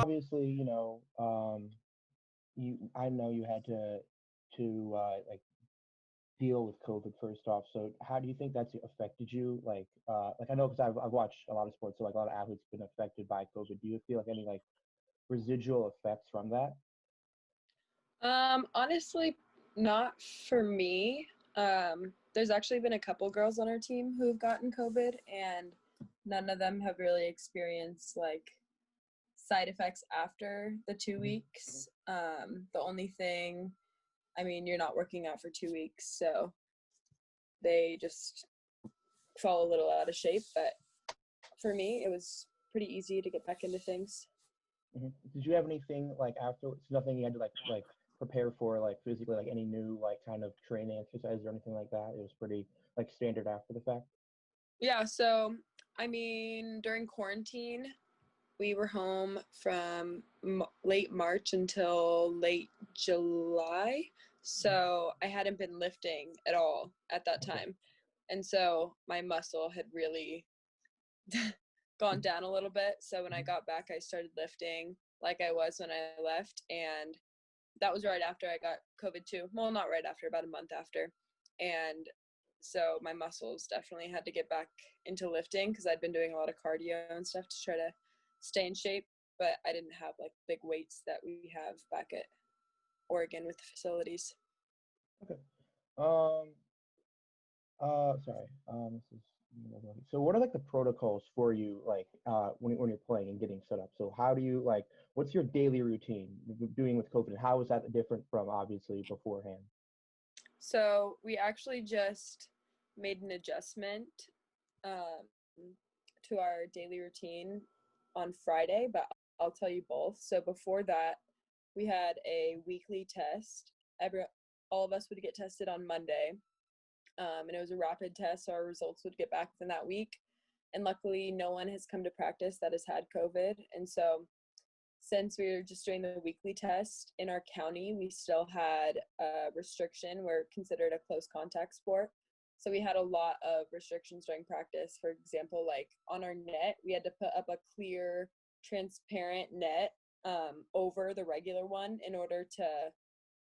obviously, I know you had to like deal with COVID first off. So how do you think that's affected you? Like I know because I've watched a lot of sports, so like a lot of athletes been affected by COVID. Do you feel like any like residual effects from that? Honestly, not for me. There's actually been a couple girls on our team who've gotten COVID, and none of them have really experienced like side effects after the 2 weeks. The only thing, I mean, you're not working out for 2 weeks, so they just fall a little out of shape. But for me, it was pretty easy to get back into things. Did you have anything like afterwards? Nothing you had to like prepare for like physically, like any new like kind of training exercises or anything like that? It was pretty like standard after the fact. Yeah, so I mean, during quarantine, we were home from late March until late July. So I hadn't been lifting at all at that Okay. time. And so my muscle had really gone down a little bit. So when I got back, I started lifting like I was when I left. And that was right after I got COVID too. Well, not right after, about a month after. And so my muscles definitely had to get back into lifting because I'd been doing a lot of cardio and stuff to try to stay in shape. But I didn't have like big weights that we have back at Oregon with the facilities. Okay. Um. Sorry. This is so. What are like the protocols for you, like when you're playing and getting set up? So how do you like? What's your daily routine doing with COVID? And how is that different from obviously beforehand? So we actually just made an adjustment um, to our daily routine on Friday, but I'll tell you both. So before that, we had a weekly test. All of us would get tested on Monday, and it was a rapid test, so our results would get back within that week. And luckily, no one has come to practice that has had COVID. And so, since we were just doing the weekly test in our county, we still had a restriction. We're considered a close contact sport. So we had a lot of restrictions during practice. For example, like on our net, we had to put up a clear, transparent net over the regular one in order to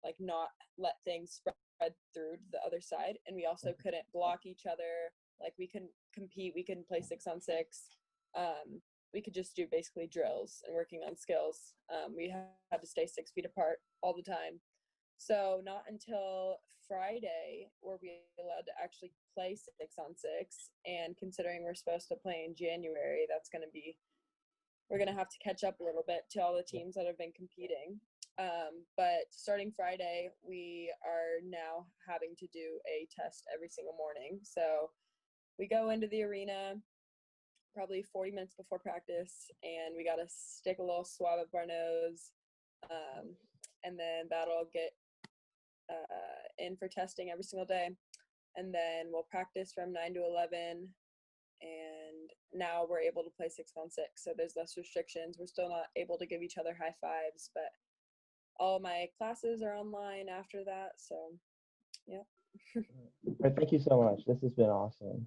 like not let things spread through to the other side. And we also couldn't block each other. Like we couldn't compete. We couldn't play 6-on-6. We could just do basically drills and working on skills. We had to stay 6 feet apart all the time. So not until Friday were we allowed to actually play 6-on-6. And considering we're supposed to play in January, we're going to have to catch up a little bit to all the teams that have been competing. But starting Friday, we are now having to do a test every single morning. So we go into the arena probably 40 minutes before practice, and we got to stick a little swab up our nose. And then that'll get in for testing every single day. And then we'll practice from 9 to 11. And now we're able to play 6-on-6. So there's less restrictions. We're still not able to give each other high fives, but all my classes are online after that. So, yeah. All right, thank you so much. This has been awesome.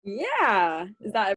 Yeah. Is that